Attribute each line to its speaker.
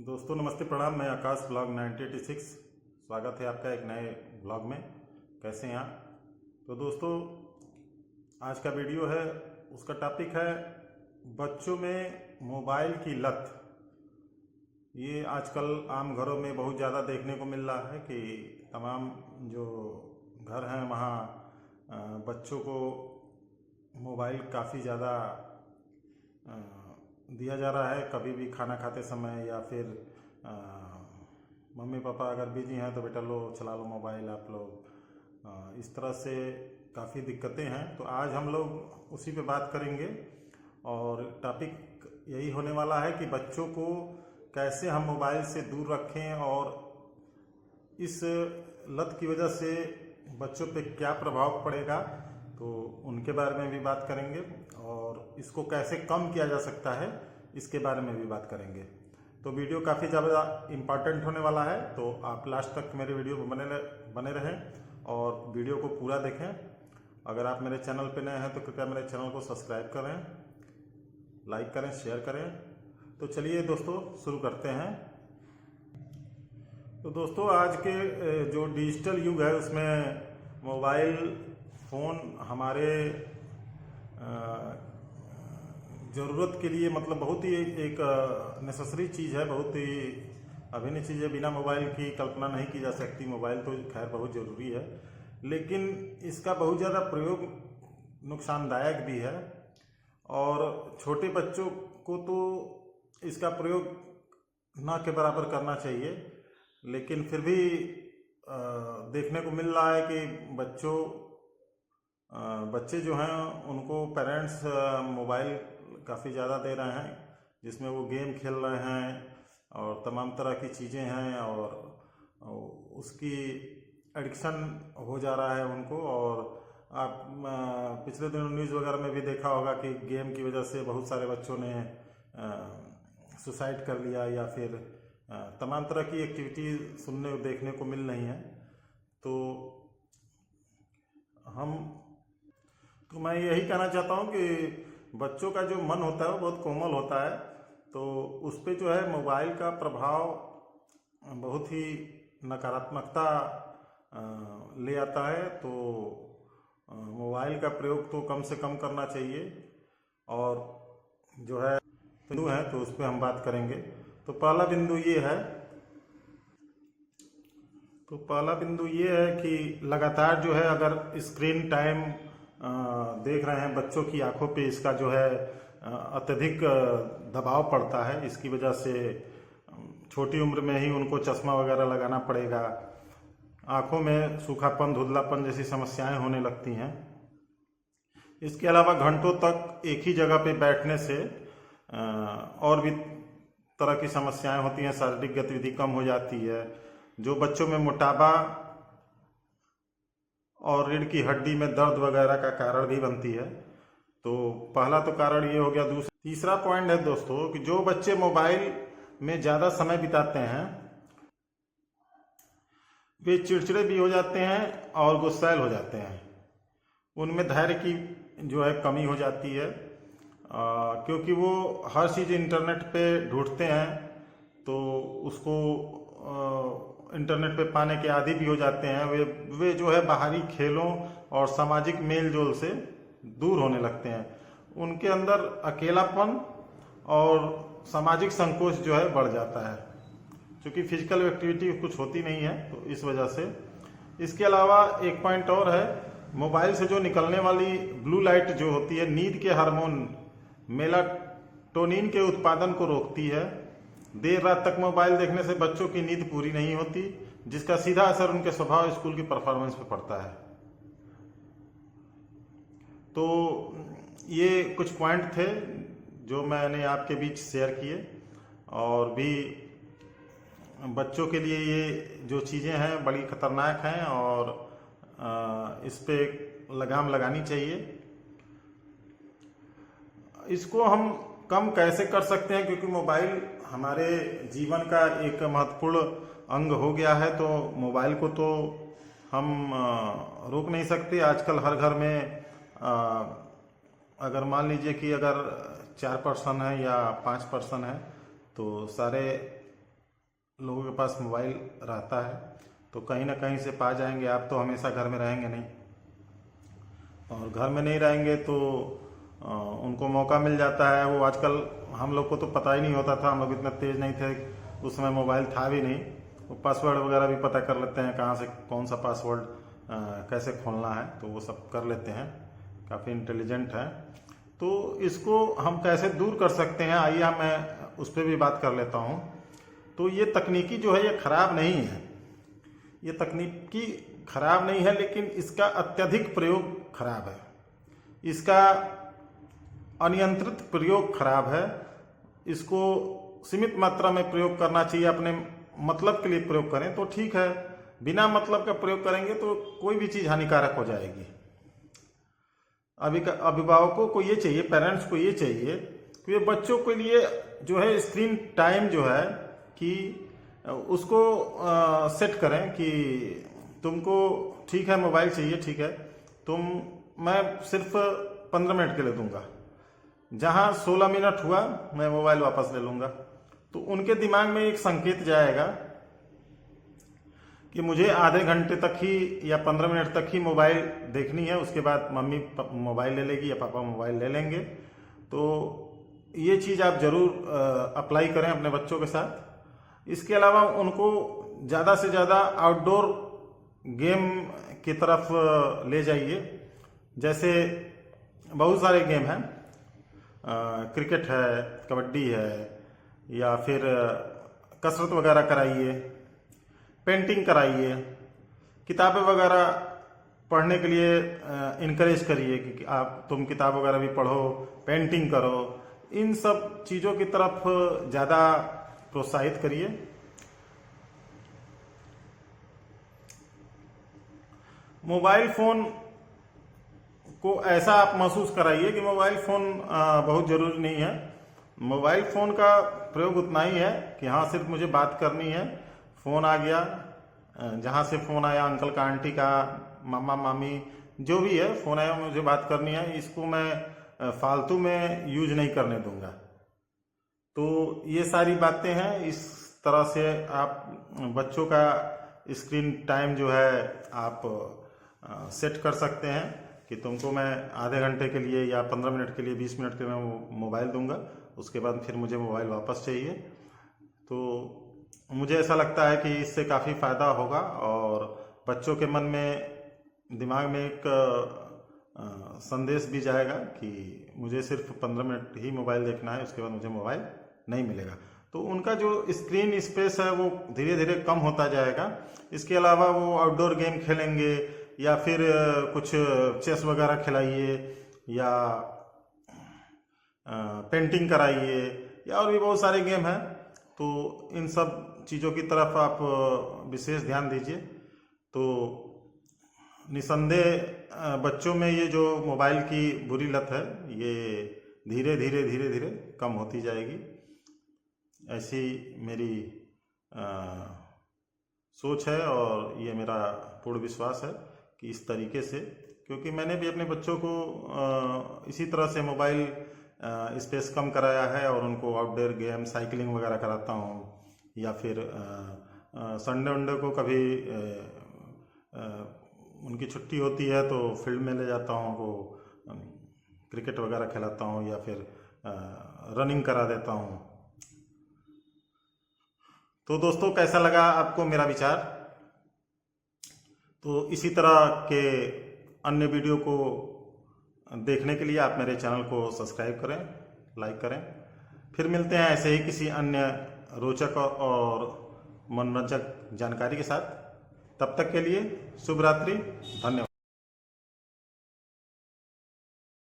Speaker 1: दोस्तों नमस्ते प्रणाम। मैं आकाश ब्लॉग 1986 स्वागत है आपका एक नए ब्लॉग में। कैसे हैं आप? तो दोस्तों आज का वीडियो है, उसका टॉपिक है बच्चों में मोबाइल की लत। ये आजकल आम घरों में बहुत ज़्यादा देखने को मिल रहा है कि तमाम जो घर हैं वहाँ बच्चों को मोबाइल काफ़ी ज़्यादा दिया जा रहा है। कभी भी खाना खाते समय या फिर मम्मी पापा अगर बिजी हैं तो बेटा लो चला लो मोबाइल आप लोग, इस तरह से काफ़ी दिक्कतें हैं। तो आज हम लोग उसी पे बात करेंगे और टॉपिक यही होने वाला है कि बच्चों को कैसे हम मोबाइल से दूर रखें और इस लत की वजह से बच्चों पे क्या प्रभाव पड़ेगा, तो उनके बारे में भी बात करेंगे और इसको कैसे कम किया जा सकता है इसके बारे में भी बात करेंगे। तो वीडियो काफ़ी ज़्यादा इम्पॉर्टेंट होने वाला है, तो आप लास्ट तक मेरे वीडियो पर बने रहें और वीडियो को पूरा देखें। अगर आप मेरे चैनल पर नए हैं तो कृपया मेरे चैनल को सब्सक्राइब करें, लाइक करें, शेयर करें। तो चलिए दोस्तों शुरू करते हैं। तो दोस्तों आज के जो डिजिटल युग है उसमें मोबाइल फ़ोन हमारे ज़रूरत के लिए मतलब बहुत ही एक नेसेसरी चीज़ है, बहुत ही अभिन्न चीज़ है। बिना मोबाइल की कल्पना नहीं की जा सकती। मोबाइल तो खैर बहुत ज़रूरी है, लेकिन इसका बहुत ज़्यादा प्रयोग नुकसानदायक भी है और छोटे बच्चों को तो इसका प्रयोग ना के बराबर करना चाहिए। लेकिन फिर भी देखने को मिल रहा है कि बच्चे जो हैं उनको पेरेंट्स मोबाइल काफ़ी ज़्यादा दे रहे हैं, जिसमें वो गेम खेल रहे हैं और तमाम तरह की चीज़ें हैं और उसकी एडिक्शन हो जा रहा है उनको। और आप पिछले दिनों न्यूज़ वगैरह में भी देखा होगा कि गेम की वजह से बहुत सारे बच्चों ने सुसाइड कर लिया या फिर तमाम तरह की एक्टिविटी सुनने देखने को मिल रही हैं। तो मैं यही कहना चाहता हूँ कि बच्चों का जो मन होता है वो बहुत कोमल होता है, तो उस पर जो है मोबाइल का प्रभाव बहुत ही नकारात्मकता ले आता है। तो मोबाइल का प्रयोग तो कम से कम करना चाहिए और जो है बिंदु है तो उस पर हम बात करेंगे। तो पहला बिंदु ये है कि लगातार जो है अगर स्क्रीन टाइम देख रहे हैं बच्चों की आंखों पे, इसका जो है अत्यधिक दबाव पड़ता है। इसकी वजह से छोटी उम्र में ही उनको चश्मा वगैरह लगाना पड़ेगा। आंखों में सूखापन, धुंधलापन जैसी समस्याएं होने लगती हैं। इसके अलावा घंटों तक एक ही जगह पे बैठने से और भी तरह की समस्याएं होती हैं। शारीरिक गतिविधि कम हो जाती है, जो बच्चों में मोटापा और रीढ़ की हड्डी में दर्द वगैरह का कारण भी बनती है। तो पहला तो कारण ये हो गया। तीसरा पॉइंट है दोस्तों कि जो बच्चे मोबाइल में ज़्यादा समय बिताते हैं वे चिड़चिड़े भी हो जाते हैं और गुस्सैल हो जाते हैं। उनमें धैर्य की जो है कमी हो जाती है, क्योंकि वो हर चीज़ इंटरनेट पे ढूंढते हैं, तो उसको इंटरनेट पे पाने के आदी भी हो जाते हैं। वे जो है बाहरी खेलों और सामाजिक मेल जोल से दूर होने लगते हैं। उनके अंदर अकेलापन और सामाजिक संकोच जो है बढ़ जाता है, क्योंकि फिजिकल एक्टिविटी कुछ होती नहीं है, तो इस वजह से। इसके अलावा एक पॉइंट और है, मोबाइल से जो निकलने वाली ब्लू लाइट जो होती है नींद के हार्मोन मेलाटोनिन के उत्पादन को रोकती है। देर रात तक मोबाइल देखने से बच्चों की नींद पूरी नहीं होती, जिसका सीधा असर उनके स्वभाव, स्कूल की परफॉर्मेंस पर पड़ता है। तो ये कुछ पॉइंट थे जो मैंने आपके बीच शेयर किए, और भी बच्चों के लिए ये जो चीज़ें हैं बड़ी खतरनाक हैं और इस पे लगाम लगानी चाहिए। इसको हम कम कैसे कर सकते हैं, क्योंकि मोबाइल हमारे जीवन का एक महत्वपूर्ण अंग हो गया है, तो मोबाइल को तो हम रोक नहीं सकते। आजकल हर घर में अगर मान लीजिए कि अगर 4 पर्सन है या 5 पर्सन है, तो सारे लोगों के पास मोबाइल रहता है तो कहीं ना कहीं से पा जाएंगे। आप तो हमेशा घर में रहेंगे नहीं, और घर में नहीं रहेंगे तो उनको मौका मिल जाता है। वो आजकल हम लोग को तो पता ही नहीं होता था, हम लोग इतना तेज़ नहीं थे, उस समय मोबाइल था भी नहीं। वो पासवर्ड वगैरह भी पता कर लेते हैं, कहाँ से कौन सा पासवर्ड कैसे खोलना है, तो वो सब कर लेते हैं, काफ़ी इंटेलिजेंट है। तो इसको हम कैसे दूर कर सकते हैं, आइए मैं उस पर भी बात कर लेता हूँ। तो ये तकनीकी जो है ये ख़राब नहीं है, ये तकनीकी ख़राब नहीं है, लेकिन इसका अत्यधिक प्रयोग खराब है, इसका अनियंत्रित प्रयोग खराब है। इसको सीमित मात्रा में प्रयोग करना चाहिए, अपने मतलब के लिए प्रयोग करें तो ठीक है, बिना मतलब का प्रयोग करेंगे तो कोई भी चीज़ हानिकारक हो जाएगी। अभिभावकों को ये चाहिए, पेरेंट्स को ये चाहिए कि वे बच्चों के लिए जो है स्क्रीन टाइम जो है कि उसको सेट करें कि तुमको ठीक है मोबाइल चाहिए, ठीक है, मैं सिर्फ 15 मिनट के लिए दूंगा, जहां 16 मिनट हुआ मैं मोबाइल वापस ले लूंगा। तो उनके दिमाग में एक संकेत जाएगा कि मुझे आधे घंटे तक ही या 15 मिनट तक ही मोबाइल देखनी है, उसके बाद मम्मी मोबाइल ले लेगी या पापा मोबाइल ले लेंगे। तो ये चीज़ आप ज़रूर अप्लाई करें अपने बच्चों के साथ। इसके अलावा उनको ज़्यादा से ज़्यादा आउटडोर गेम की तरफ ले जाइए। जैसे बहुत सारे गेम हैं, क्रिकेट है, कबड्डी है, या फिर कसरत वगैरह कराइए, पेंटिंग कराइए, किताबें वगैरह पढ़ने के लिए इनकरेज करिए कि तुम किताब वगैरह भी पढ़ो, पेंटिंग करो, इन सब चीज़ों की तरफ ज़्यादा प्रोत्साहित करिए। मोबाइल फ़ोन को ऐसा आप महसूस कराइए कि मोबाइल फ़ोन बहुत ज़रूरी नहीं है। मोबाइल फ़ोन का प्रयोग उतना ही है कि हाँ सिर्फ मुझे बात करनी है, फ़ोन आ गया, जहाँ से फ़ोन आया, अंकल का, आंटी का, मामा मामी, जो भी है फ़ोन आया, मुझे बात करनी है, इसको मैं फालतू में यूज नहीं करने दूंगा। तो ये सारी बातें हैं, इस तरह से आप बच्चों का स्क्रीन टाइम जो है आप सेट कर सकते हैं कि तुमको मैं आधे घंटे के लिए या 15 मिनट के लिए, 20 मिनट के लिए मैं मोबाइल दूंगा, उसके बाद फिर मुझे मोबाइल वापस चाहिए। तो मुझे ऐसा लगता है कि इससे काफ़ी फ़ायदा होगा और बच्चों के मन में, दिमाग में एक संदेश भी जाएगा कि मुझे सिर्फ 15 मिनट ही मोबाइल देखना है, उसके बाद मुझे मोबाइल नहीं मिलेगा। तो उनका जो स्क्रीन स्पेस है वो धीरे धीरे कम होता जाएगा। इसके अलावा वो आउटडोर गेम खेलेंगे या फिर कुछ चेस वगैरह खिलाइए या पेंटिंग कराइए या और भी बहुत सारे गेम हैं। तो इन सब चीज़ों की तरफ आप विशेष ध्यान दीजिए। तो निसंदेह बच्चों में ये जो मोबाइल की बुरी लत है ये धीरे धीरे कम होती जाएगी, ऐसी मेरी सोच है और ये मेरा पूर्ण विश्वास है कि इस तरीके से, क्योंकि मैंने भी अपने बच्चों को इसी तरह से मोबाइल स्पेस कम कराया है और उनको आउटडोर गेम, साइकिलिंग वगैरह कराता हूँ, या फिर संडे वनडे को कभी उनकी छुट्टी होती है तो फील्ड में ले जाता हूँ, उनको क्रिकेट वगैरह खिलाता हूँ या फिर रनिंग करा देता हूँ। तो दोस्तों कैसा लगा आपको मेरा विचार? तो इसी तरह के अन्य वीडियो को देखने के लिए आप मेरे चैनल को सब्सक्राइब करें, लाइक करें। फिर मिलते हैं ऐसे ही किसी अन्य रोचक और मनोरंजक जानकारी के साथ। तब तक के लिए शुभ रात्रि, धन्यवाद।